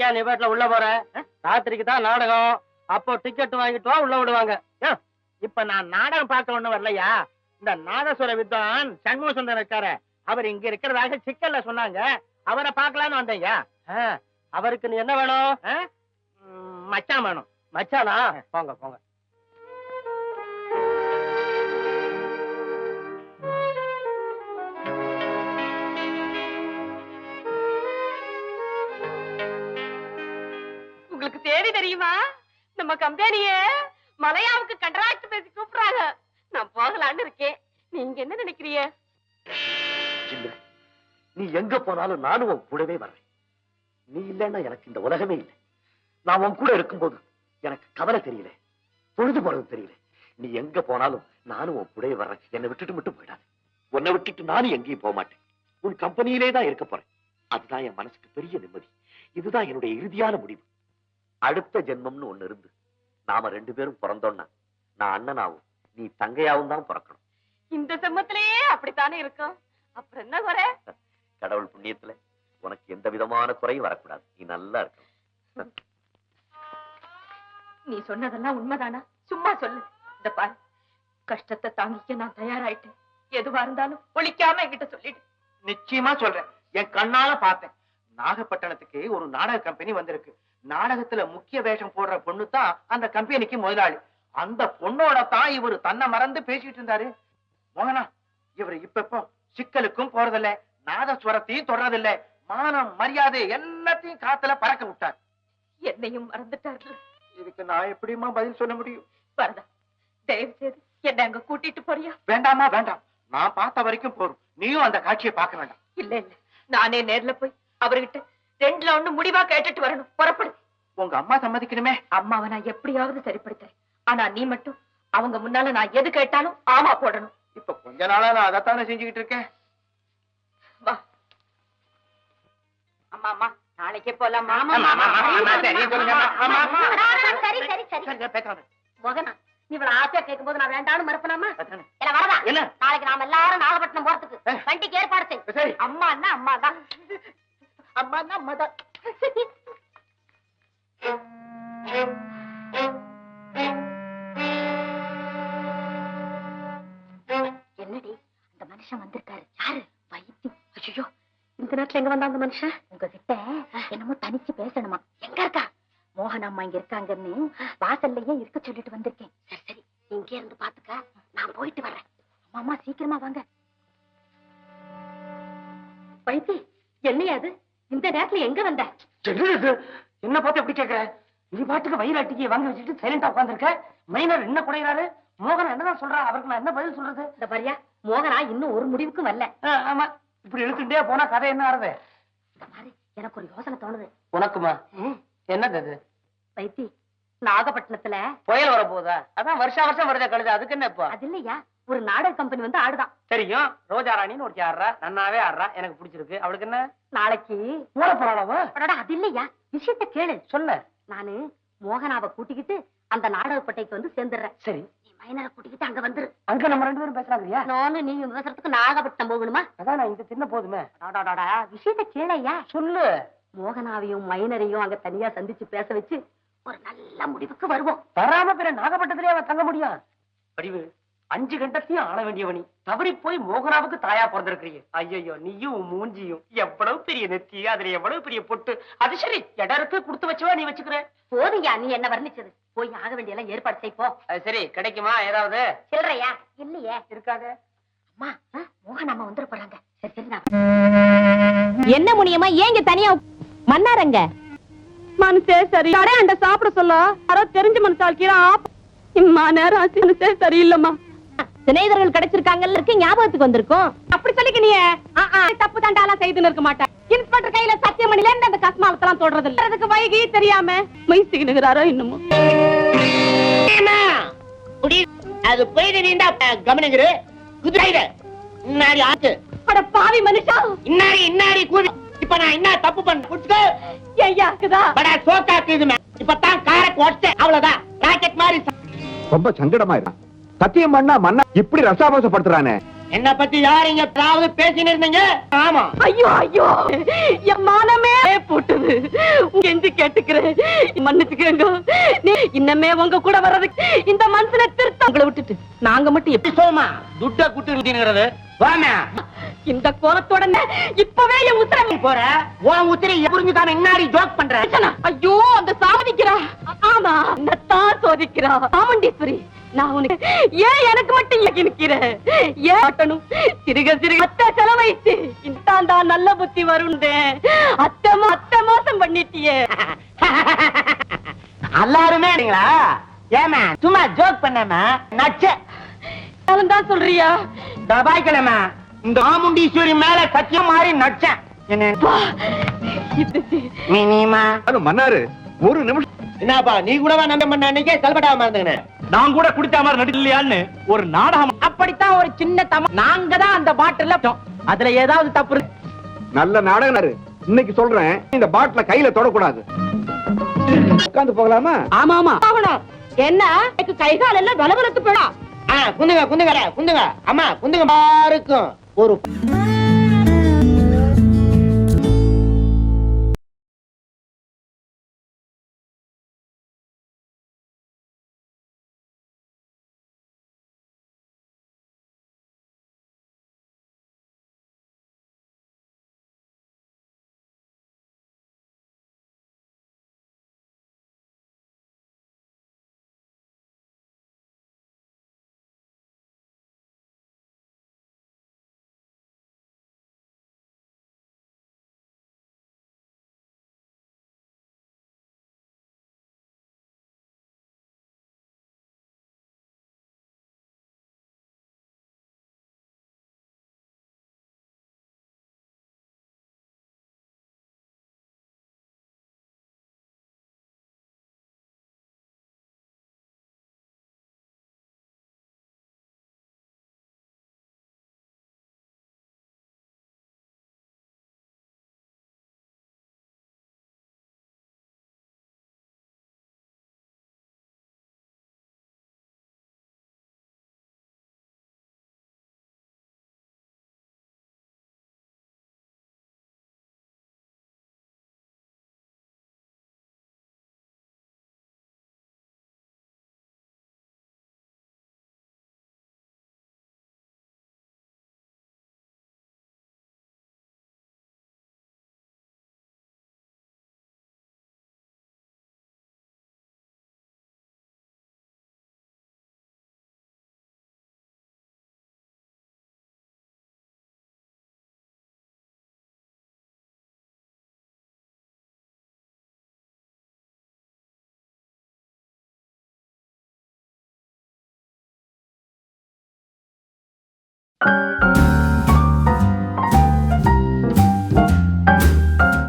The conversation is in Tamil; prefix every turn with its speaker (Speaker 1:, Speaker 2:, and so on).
Speaker 1: ஏன் நீ வீட்டுல உள்ள போற? ராத்திரிக்கு தான் நாடகம். அப்போ டிக்கெட் வாங்கிட்டு வா, உள்ள விடுவாங்க.
Speaker 2: இப்ப நான் நாடகம் பார்க்க ஒண்ணு வரலையா? இந்த நாதசுர வித்வான் சண்முக சுந்தரம் இருக்காரு, அவர் இங்க இருக்கிறதாக சிக்கல்ல சொன்னாங்க. அவரை பார்க்கலான்னு வந்தேயா.
Speaker 1: அவருக்கு நீ என்ன வேணும்?
Speaker 2: மச்சான் வேணும்.
Speaker 1: மச்சானா? போங்க போங்க.
Speaker 3: உங்களுக்கு தேதி தெரியுமா? நம்ம கம்பெனிய மலையாவுக்கு கண்டராக்ட் பேசி கூப்பிடுறாங்க. நான் போகலான்னு இருக்கேன். நீங்க என்ன நினைக்கிறீங்க?
Speaker 4: நீ எங்க போனாலும் நானும் உன் கூடவே வர்றேன். நீ இல்லைன்னா எனக்கு இந்த உலகமே இல்லை. நான் உன் கூட இருக்கும்போது எனக்கு கவலை தெரியல, பொழுது போறது தெரியல. நீ எங்க போனாலும் நானும் உன் கூடவே வர்றேன். என்னை விட்டுட்டு மட்டும் போயிடாது. உன்னை விட்டுட்டு நானும் எங்கேயும் போக மாட்டேன். உன் கம்பெனியிலே தான் இருக்க போறேன். அதுதான் என் மனசுக்கு பெரிய நிம்மதி. இதுதான் என்னுடைய இறுதியான முடிவு. அடுத்த ஜென்மம்னு ஒண்ணு இருந்து நாம 2 பேரும் பிறந்தோம்னா நான் அண்ணனாவும் நீ தங்கையாவும் தான் பிறக்கணும்.
Speaker 3: இந்த செம்மத்திலேயே அப்படித்தானே இருக்கும். அப்புறம் என்ன குறை?
Speaker 4: கடவுள் புண்ணியத்துல உனக்கு எந்த விதமான குறையும் வரக்கூடாது. நீ நல்லா இருக்கணும்.
Speaker 3: நீ சொன்னதெல்லாம் உண்மைதானா? சும்மா சொல்லு. இந்த பாரு, கஷ்டத்தை தாங்கிக்க நான் தயாராயிட்டேன். எதுவா இருந்தாலும் ஒழிக்காம என்கிட்ட சொல்லிடு.
Speaker 2: நிச்சயமா சொல்றேன். என் கண்ணால பார்த்தேன். நாகப்பட்டினத்துக்கு ஒரு நாடக கம்பெனி வந்திருக்கு. நாடகத்துல முக்கிய வேஷம் போடுற பொண்ணு தான் அந்த கம்பெனிக்கு முதலாளி. அந்த பொண்ணோட தான் இவரு தன்னை மறந்து பேசிட்டு இருந்தாரு. மோகனா, இவரு இப்ப சிக்கலுக்கும் போறதில்ல, நாதஸ்வரத்தையும் தொடறதில்ல, மானம் மரியாதை எல்லாத்தையும் காத்துல பறக்க விட்டார்.
Speaker 3: என்னையும் மறந்துட்டாரு.
Speaker 2: இதுக்கு நான் எப்படிமா பதில் சொல்ல முடியும்?
Speaker 3: வரதா, தயவு செய்து என்ன அங்க கூட்டிட்டு போறியா?
Speaker 2: வேண்டாமா வேண்டாம். நான் பார்த்த வரைக்கும் போறோம். நீயும் அந்த காட்சியை பார்க்க வேண்டாம்.
Speaker 3: இல்ல இல்ல, நானே நேர்ல போய் அவர்கிட்ட 2ல 1 முடிவா கேட்டுட்டு வரணும். புறப்படு.
Speaker 2: உங்க அம்மா சம்மதிக்கணுமே.
Speaker 3: அம்மாவை நான் எப்படியாவது சரிப்படுத்துறேன். ஆனா நீ மட்டும் அவங்க முன்னால நான் எது கேட்டாலும் ஆமா போடணும்.
Speaker 2: இப்ப கொஞ்ச நாளா நான் அதைத்தானே செஞ்சுக்கிட்டு இருக்கேன்.
Speaker 3: வா அம்மா. அம்மா, நாளைக்கே போலாமா? மோகனா, நீ இவ்வளவு ஆசையா கேட்கும் போது நான் வேண்டாம்னு மறுப்பனாமா? வரதா, நாளைக்கு நாம எல்லாரும் நாகப்பட்டினம் போறதுக்கு வண்டிக்கு ஏற்பாடு செய். அம்மா என்ன அம்மா தான்.
Speaker 2: அம்மா தான் அம்மா தான்.
Speaker 3: என்னடி அந்த மனுஷன் வந்திருக்காரு? யாரு? வைத்தியம். ஐயோ, இந்த நேரத்துல எங்க வந்தா அந்த மனுஷன்? உங்ககிட்ட என்னமோ தனிச்சு பேசணுமா? எங்க இருக்கா? மோகன் அம்மா இங்க இருக்காங்கன்னு வாசல்லையே இருக்க சொல்லிட்டு வந்திருக்கேன். சரி சரி, இங்க இருந்து பாத்துக்க, நான் போயிட்டு வர்றேன். அம்மா சீக்கிரமா வாங்க. வைத்தி, என்னையா அது? இந்த நேரத்துல எங்க வந்த?
Speaker 2: என்ன பார்த்து எப்படி கேக்குற? நீ பாட்டுக்கு வயிறாட்டிக்கு வாங்கி வச்சுட்டு சைலண்டா உட்காந்துருக்க. மைனர் என்ன குறையிறாரு? மோகன் என்னதான் சொல்றா? அவருக்கு நான் என்ன பதில் சொல்றது?
Speaker 3: இந்த பாரியா, மோகனா இன்னும் ஒரு முடிவுக்கும் வரல.
Speaker 2: ஆமா, இப்படி இழுத்துட்டே போனா கதை என்ன ஆறுது?
Speaker 3: இந்த மாதிரி எனக்கு ஒரு யோசனை தோணுது.
Speaker 2: உனக்குமா? என்னது அது?
Speaker 3: வைத்தி, நாகப்பட்டினத்துல
Speaker 2: புயல் வர போதா? அதான் வருஷம் வருதே கழுது. அதுக்கு என்ன இப்போ?
Speaker 3: அது இல்லையா, ஒரு நாடக கம்பெனி வந்து ஆடுதான்.
Speaker 2: தெரியும், ரோஜா ராணின்னு ஒருத்தி ஆடுறா. நன்னாவே ஆடுறா, எனக்கு பிடிச்சிருக்கு. அவளுக்கு என்ன?
Speaker 3: நாளைக்கு
Speaker 2: போட போறாளவா?
Speaker 3: அது இல்லையா, விஷயத்த கேளு.
Speaker 2: சொல்ல.
Speaker 3: நானு மோகனாவை கூட்டிக்கிட்டு அந்த நாடகப்பட்டைக்கு வந்து சேர்ந்துடுறேன்.
Speaker 2: சரி,
Speaker 3: நீ மைனரை கூட்டிக்கிட்டு அங்க வந்துரு.
Speaker 2: அங்க நம்ம 2 பேரும் பேசுறாங்கயா?
Speaker 3: நானும் நீ விவசாயத்துக்கு நாகப்பட்டினம் போகணுமா?
Speaker 2: அதான் நான் இந்த சின்ன போதுமே.
Speaker 3: விஷயத்த கேளையா?
Speaker 2: சொல்லு.
Speaker 3: மோகனாவையும் மைனரையும் அங்க தனியா சந்திச்சு பேச வச்சு ஒரு நல்ல முடிவுக்கு வருவோம்.
Speaker 2: வராம பிற நாகப்பட்டத்திலே அவன் தங்க முடியும். படிவு 5 கண்டத்தையும் ஆள வேண்டியவனி தவறி போய் மோகனாவுக்கு தாயா பிறந்திருக்கிறீங்க. ஐயோ, நீயும் மூஞ்சியும் எவ்வளவு பெரிய நெத்தி, அதுல எவ்வளவு பெரிய பொட்டு. அது சரி, இடருக்கு கொடுத்து வச்சவா நீ வச்சுக்கிற.
Speaker 3: போதுங்க, நீ என்ன வர்ணிச்சது. போய் ஆக வேண்டிய எல்லாம் ஏற்பாடு செய்ப்போ.
Speaker 2: அது சரி, கிடைக்குமா ஏதாவது?
Speaker 3: சில்லறையா? இல்லையே.
Speaker 2: இருக்காது.
Speaker 3: அம்மா, மோகன் அம்மா வந்துட போறாங்க. சரி சரி. என்ன முனியம்மா, ஏங்க தனியா மன்னாரங்க? மனசே சரி. கடையாண்ட சாப்பிட சொல்ல யாரோ தெரிஞ்ச மனசாக்கியா. இம்மா நேரம் மனசே சரியில்லம்மா. சிநேகிதர்கள் கிடைச்சிருக்காங்கல்ல, இருக்கு ஞாபகத்துக்கு வந்திருக்கும். அப்படி சொல்லிக்க நீ தப்பு தண்டாலாம் செய்துன்னு இருக்க மாட்டேன். இன்ஸ்பெக்டர் கையில சத்தியமணில இருந்து அந்த கஸ்மாலத்தெல்லாம் தொடறது இல்ல. அதுக்கு வைகி தெரியாம மைஸ்டிக்கு நிகராரோ இன்னமும்.
Speaker 1: அது போய் நீண்டா கவனிங்கிற குதிரையில இன்னாரி ஆச்சு.
Speaker 3: அட பாவி மனுஷா,
Speaker 1: இன்னாரி கூடி. இப்ப நான் என்ன தப்பு பண்ண புடிச்சுக்க?
Speaker 3: ஐயா இருக்குதா?
Speaker 1: பட சோக்காக்கு இதுமே. இப்பதான் காரக்கு ஒட்டேன், அவ்வளவுதான். ராக்கெட் மாதிரி.
Speaker 5: ரொம்ப சங்கடமா இருக்கு. சத்தியம் பண்ணா மன்னா இப்படி ரசாபாசப்படுத்துறானே.
Speaker 2: என்ன பத்தி யார் இங்க ஏதாவது பேசின்னு இருந்தீங்க? ஆமா.
Speaker 3: ஐயோ ஐயோ என் மானமே போட்டுது. கெஞ்சி கேட்டுக்கிறேன், மன்னிச்சுக்கங்க. இன்னமே உங்க கூட வர்றதுக்கு இந்த மனசுல திருத்த உங்களை விட்டுட்டு நாங்க மட்டும் எப்படி
Speaker 2: சோமா துட்ட குட்டுங்கிறது வாமா.
Speaker 3: இந்த கோலத்தோட இப்பவே என் உத்தரவு
Speaker 2: போற உன் உத்திரி புரிஞ்சுக்காம என்னாடி ஜோக் பண்ற?
Speaker 3: ஐயோ அந்த சாவதிக்கிறா. ஆமா என்னத்தான் சோதிக்கிறா சாமுண்டீஸ்வரி. நான் உனக்கு ஏன் எனக்கு மட்டும் நிக்கிறேன்? ஏன் ஆட்டணும்? சிறுக சிறுக அத்தை செலவைத்து இன்தான் தான் நல்ல புத்தி வருண்டேன். அத்தை மோசம் பண்ணிட்டியே.
Speaker 2: எல்லாருமே ஏமா சும்மா ஜோக் பண்ணாம நச்ச
Speaker 3: தான் சொல்றியா?
Speaker 2: தபாய்க்கலமா இந்த ஆமுண்டீஸ்வரி மேல சத்தியம் மாறி நச்சேன்.
Speaker 4: மன்னாரு ஒரு நிமிஷம்.
Speaker 2: என்னப்பா நீ கூடவா நம்ப பண்ண அன்னைக்கே கல்பட்டாம இருந்தேன்.
Speaker 4: நான் கூட குடிச்ச மாதிரி நடிக்கலையான்னு ஒரு நாடகம்.
Speaker 2: அப்படித்தான் ஒரு சின்ன நாங்க தான் அந்த பாட்டில அதுல ஏதாவது தப்பு இருக்கு.
Speaker 5: நல்ல நாடகம் இன்னைக்கு சொல்றேன். இந்த பாட்டில கையில தொடக்கூடாது. உட்கார்ந்து போகலாமா?
Speaker 3: ஆமா ஆமா ஆகணும். என்ன எனக்கு கை கால் எல்லாம் பலபலத்து போடா.
Speaker 2: குந்துங்க குந்துங்க குந்துங்க அம்மா குந்துங்க இருக்கும் ஒரு